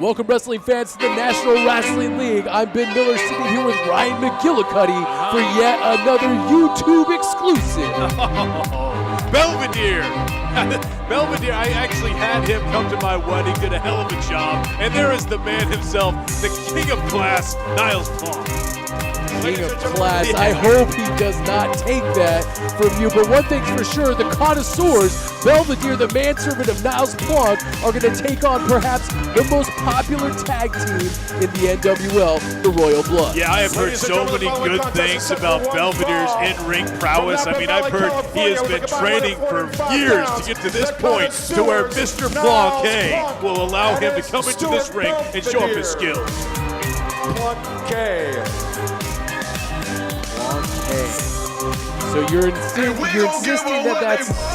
Welcome, wrestling fans, to the National Wrestling League. I'm Ben Miller, sitting here with Ryan McGillicuddy for yet another YouTube exclusive. Belvedere. Belvedere, I actually had him come to my wedding, did a hell of a job. And there is the man himself, the king of class, Niles Plonk. King of class. I hope he does not take that from you. But one thing's for sure, the Connoisseurs, Belvedere, the manservant of Niles Plonk, are going to take on perhaps the most popular tag team in the NWL, the Royal Blood. Yeah, I have heard so many good things about Belvedere's in-ring prowess. I mean, I've heard he has been training for years to get to this point to where Mr. Plonk will allow him to come into this ring and show off his skills. So you're insisting that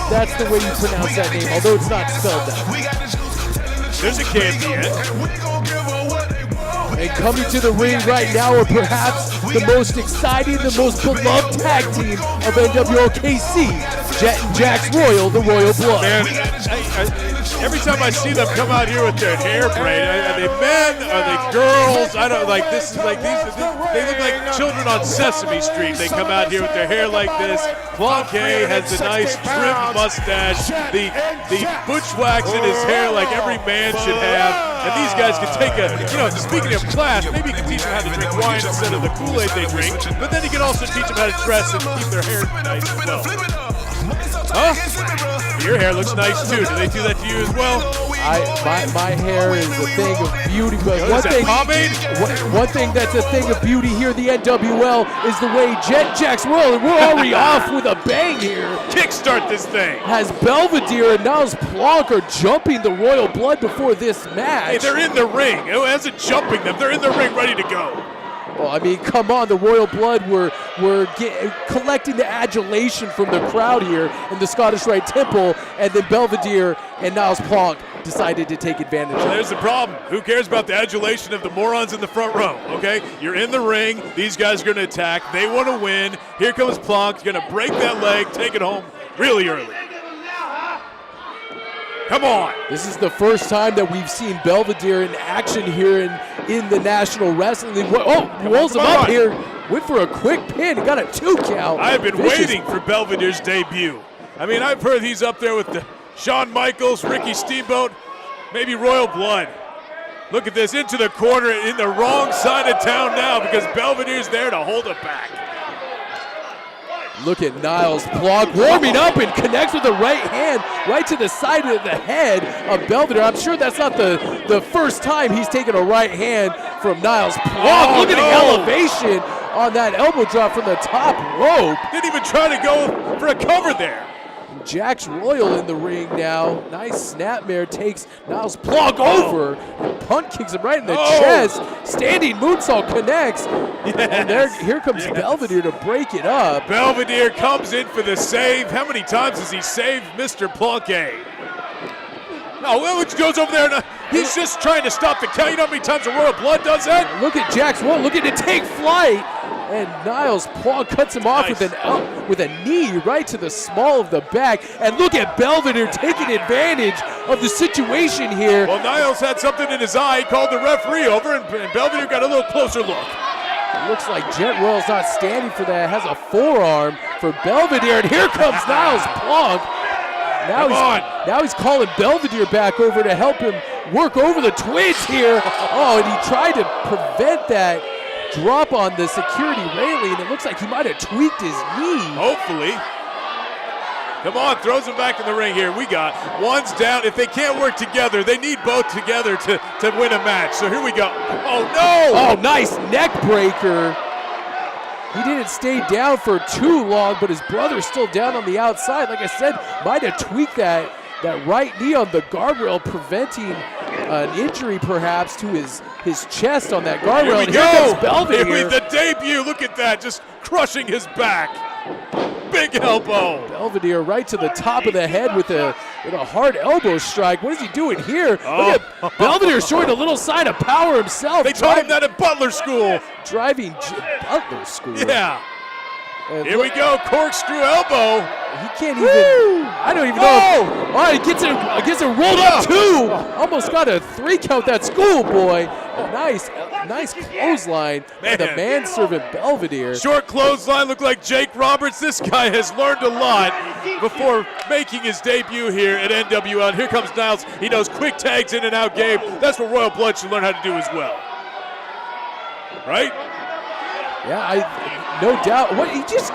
that's the way you pronounce that name, although it's not spelled that. There's a K at the end. And coming to the ring right now are perhaps the most exciting, the most beloved tag team of NWL KC, Jet and Jax Royal, the Royal Blood. Man, every time I see them come out here with their hair braid, are they men? Are they girls? I don't like this. Like these, they look like children on Sesame Street. They come out here with their hair like this. Plonk has a nice trimmed mustache, the bushwhacks in his hair like every man should have. And these guys can take speaking of class, maybe you can teach them how to drink wine instead of the Kool-Aid they drink. But then you can also teach them how to dress and keep their hair nice as well. Huh? Your hair looks nice too. Do they do that to you as well? My hair is a thing of beauty, but one thing that's a thing of beauty here, the NWL, is the way Jet Jax Royal, and we're already off with a bang here. Kickstart this thing. As Belvedere and Niles Plonk are jumping the Royal Blood before this match. Hey, they're in the ring. It wasn't jumping them. They're in the ring ready to go. Well, I mean, come on, the Royal Blood were collecting the adulation from the crowd here in the Scottish Rite Temple, and then Belvedere and Niles Plonk decided to take advantage of it. There's the problem. Who cares about the adulation of the morons in the front row, okay? You're in the ring. These guys are going to attack. They want to win. Here comes Plonk. He's going to break that leg, take it home really early. Come on. This is the first time that we've seen Belvedere in action here in the National Wrestling League. Oh, he rolls him up here. Went for a quick pin. Got a 2 count. I have been waiting for Belvedere's debut. I mean, I've heard he's up there with the Shawn Michaels, Ricky Steamboat, maybe Royal Blood. Look at this, into the corner, in the wrong side of town now because Belvedere's there to hold it back. Look at Niles Plonk warming up and connects with the right hand right to the side of the head of Belvedere. I'm sure that's not the first time he's taken a right hand from Niles Plonk. Look at the elevation on that elbow drop from the top rope. Didn't even try to go for a cover there. Jax Royal in the ring now. Nice snapmare takes Niles Plonk over. Punt kicks him right in the chest. Standing moonsault connects. And here comes Belvedere to break it up. Belvedere comes in for the save. How many times has he saved Mr. Plonk? No, it goes over there. And, he's just trying to stop the count. You know how many times the Royal Blood does that? Look at Jax Royal looking to take flight. And Niles Plonk cuts him off with a knee right to the small of the back. And look at Belvedere taking advantage of the situation here. Well, Niles had something in his eye. He called the referee over, and Belvedere got a little closer look. It looks like Jet Royal's not standing for that. Has a forearm for Belvedere. And here comes Niles Plonk. Now he's calling Belvedere back over to help him work over the twins here. Oh, and he tried to prevent that drop on the security railing, and it looks like he might have tweaked his knee. Hopefully. Come on, throws him back in the ring here. We got one's down. If they can't work together, they need both together to win a match. So here we go. Oh, no! Oh, nice neck breaker. He didn't stay down for too long, but his brother's still down on the outside. Like I said, might have tweaked that right knee on the guardrail, preventing an injury perhaps to his chest on that guardrail. Here comes Belvedere. The debut, look at that, just crushing his back. Big elbow. Belvedere right to the top of the head with a hard elbow strike. What is he doing here? Look at Belvedere showing a little sign of power himself. They taught him that at Butler School. Butler School. Yeah. And here we go, corkscrew elbow. He can't even. I don't even know. Oh, he gets it rolled up too. Almost got a 3 count. That schoolboy. A nice clothesline. Man. The manservant Belvedere. Short clothesline, looked like Jake Roberts. This guy has learned a lot before making his debut here at NWL. And here comes Niles. He knows quick tags in and out game. That's what Royal Blood should learn how to do as well. Right? Yeah, no doubt. What he just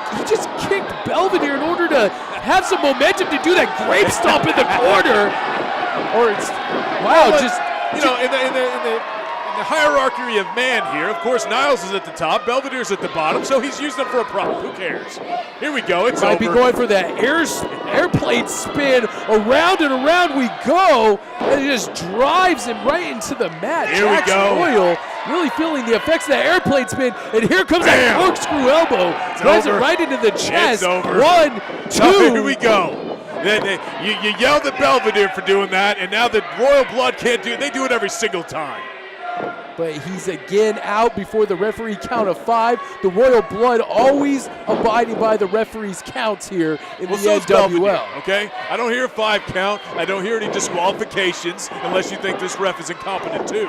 kicked Belvedere in order to have some momentum to do that grape stomp in the corner. Or it's in the hierarchy of man here, of course, Niles is at the top, Belvedere's at the bottom, so he's used them for a prop. Who cares? Here we go. It's might over. be going for that airplane spin. Around and around we go, and it just drives him right into the mat. Here we go. Royal really feeling the effects of that airplane spin, and here comes that corkscrew elbow. Drives it right into the chest. It's over. 1, 2. Here we go. You yelled at Belvedere for doing that, and now the Royal Blood can't do it. They do it every single time. But he's again out before the referee count of 5. The Royal Blood always abiding by the referee's counts here in the NWL. Okay? I don't hear a 5 count. I don't hear any disqualifications unless you think this ref is incompetent too.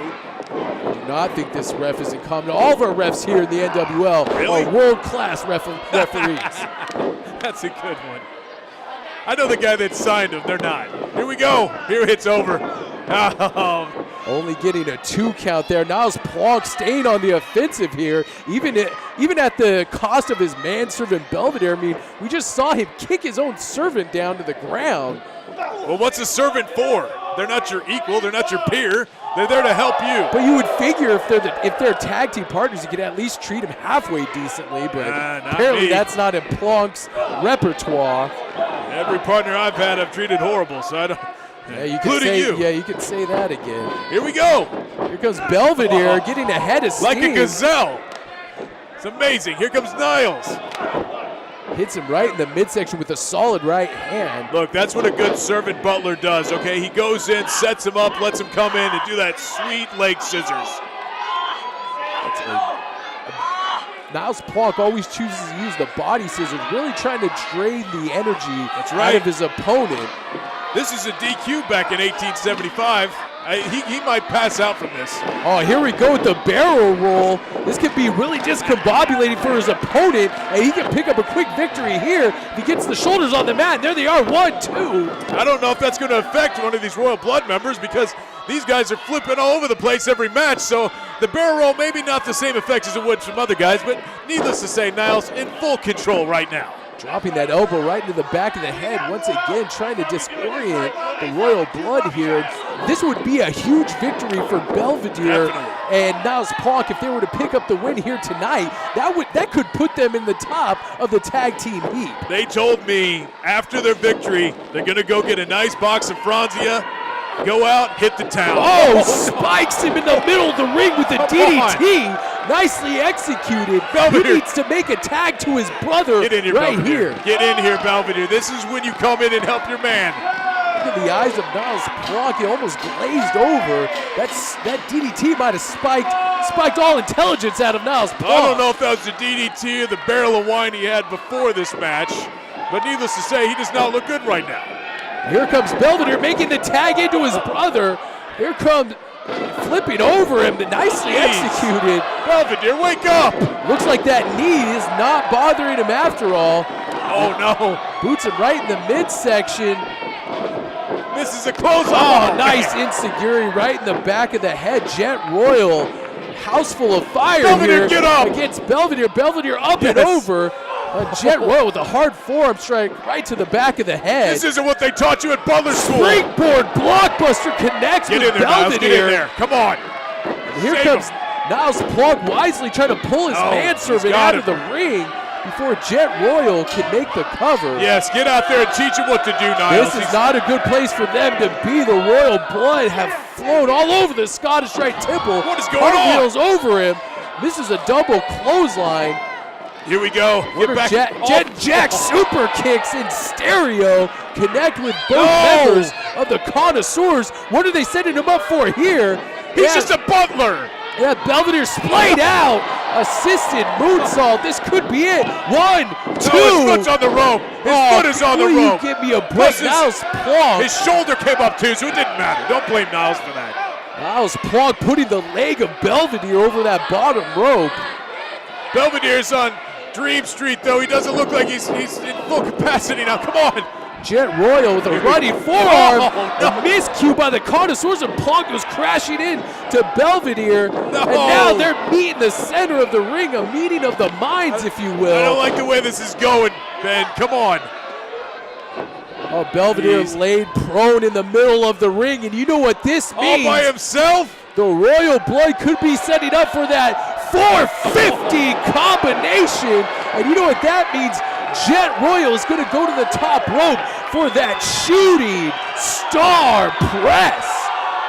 I do not think this ref is incompetent. All of our refs here in the NWL are world-class referees. That's a good one. I know the guy that signed him. They're not. Here we go. Here it's over. Only getting a 2 count there. Niles Plonk staying on the offensive here, even at the cost of his manservant Belvedere. I mean, we just saw him kick his own servant down to the ground. Well, what's a servant for? They're not your equal. They're not your peer. They're there to help you. But you would figure if they're tag team partners, you could at least treat them halfway decently. But apparently that's not in Plonk's repertoire. Every partner I've had, I've treated horrible, so I don't. Yeah, you including say, you. Yeah, you could say that again. Here we go. Here comes Belvedere getting ahead of steam. Like a gazelle. It's amazing. Here comes Niles. Hits him right in the midsection with a solid right hand. Look, that's what a good servant butler does, okay? He goes in, sets him up, lets him come in and do that sweet leg scissors. Niles Plonk always chooses to use the body scissors, really trying to drain the energy out of his opponent. This is a DQ back in 1875. He might pass out from this. Oh, here we go with the barrel roll. This could be really discombobulating for his opponent, and he can pick up a quick victory here if he gets the shoulders on the mat. There they are, 1, 2. I don't know if that's going to affect one of these Royal Blood members because these guys are flipping all over the place every match, so the barrel roll maybe not the same effects as it would from other guys, but needless to say, Niles in full control right now. Dropping that elbow right into the back of the head, once again trying to disorient the Royal Blood here. This would be a huge victory for Belvedere and Niles Plonk if they were to pick up the win here tonight. That could put them in the top of the tag team heap. They told me after their victory, they're going to go get a nice box of Franzia, go out, hit the town. Oh, spikes him in the middle of the ring with the DDT. Nicely executed. Belvedere. He needs to make a tag to his brother Get in here, right Belvedere. here. Get in here, Belvedere. This is when you come in and help your man. Look at the eyes of Niles Plonk. He almost glazed over. That DDT might have spiked all intelligence out of Niles Plonk. I don't know if that was the DDT or the barrel of wine he had before this match, but needless to say, he does not look good right now. Here comes Belvedere making the tag into his brother. Here comes flipping over him, nicely executed. Belvedere, wake up! Looks like that knee is not bothering him after all. Oh no. Boots him right in the midsection. This is a close. Oh, nice enziguri right in the back of the head. Jet Royal, house full of fire Belvedere, here get up! Against Belvedere. Belvedere up and over. Jet Royal with a hard forearm strike right to the back of the head. This isn't what they taught you at Butler School. Springboard blockbuster connects with Belvedere. Niles, get in there. Come on. Here comes Niles Plonk wisely trying to pull his manservant out of the ring before Jet Royal can make the cover. Yes, get out there and teach him what to do, Niles. This is not a good place for them to be. The Royal Blood have flown all over the Scottish Rite Temple. What is going on? Wheels over him. This is a double clothesline. Here we go. Get back. Jack super kicks in stereo connect with both members of the Connoisseurs. What are they setting him up for here? He's just a butler. Yeah, Belvedere splayed out. Assisted moonsault. This could be it. 1, 2. No, his foot's on the rope. His foot is on the will rope. You give me a break. Plus Niles Plonk. His shoulder came up too, so it didn't matter. Don't blame Niles for that. Niles Plonk putting the leg of Belvedere over that bottom rope. Belvedere's on Dream Street, though. He doesn't look like he's in full capacity now. Come on. Jet Royal with a running forearm. Oh, no. A miscue by the Connoisseurs, and Plonk goes crashing in to Belvedere. No. And now they're meeting the center of the ring, a meeting of the minds, if you will. I don't like the way this is going, Ben. Come on. Oh, Belvedere laid prone in the middle of the ring, and you know what this means. All by himself? The Royal Blood could be setting up for that 450 combination. And you know what that means? Jet Royal is going to go to the top rope for that shooting star press.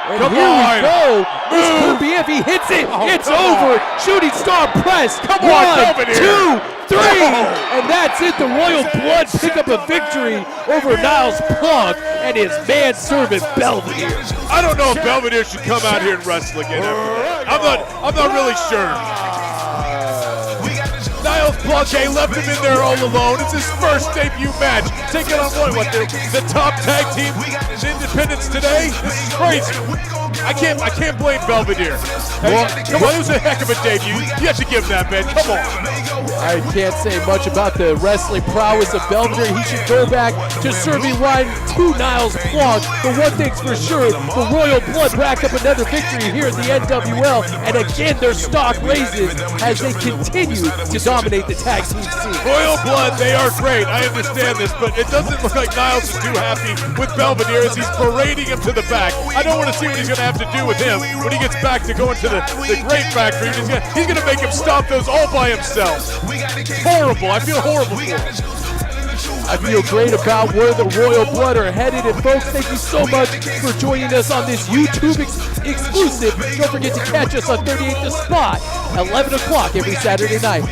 And Come here on. we go. This could be if he hits it. It's come over. on. Shooting star press. Come on, Belvedere. 1, 2, 3. And that's it. The Royal Blood pick up a victory over Niles Plonk and his manservant Belvedere. I don't know if Belvedere should come out here and wrestle again after that. I'm not really sure. Niles Plonk left him in there all alone. It's his first debut match. Taking on the top tag team in Independence today. This is crazy. I can't blame Belvedere. Come on, it was a heck of a debut. You have to give that, man. Come on. I can't say much about the wrestling prowess of Belvedere. He should go back to serving wine to Niles Plonk. But one thing's for sure, the Royal Blood rack up another victory here in the NWL. And again, their stock raises as they continue to dominate the tag team scene. Royal Blood, they are great. I understand this, but it doesn't look like Niles is too happy with Belvedere as he's parading him to the back. I don't want to see what he's going to have to do with him when he gets back to going to the Great Factory. He's going to make him stop those all by himself. Horrible. I feel horrible for him. I feel great about where the Royal Blood are headed. And folks, thank you so much for joining us on this YouTube exclusive. Don't forget to catch us on 38 The Spot, 11 o'clock every Saturday night.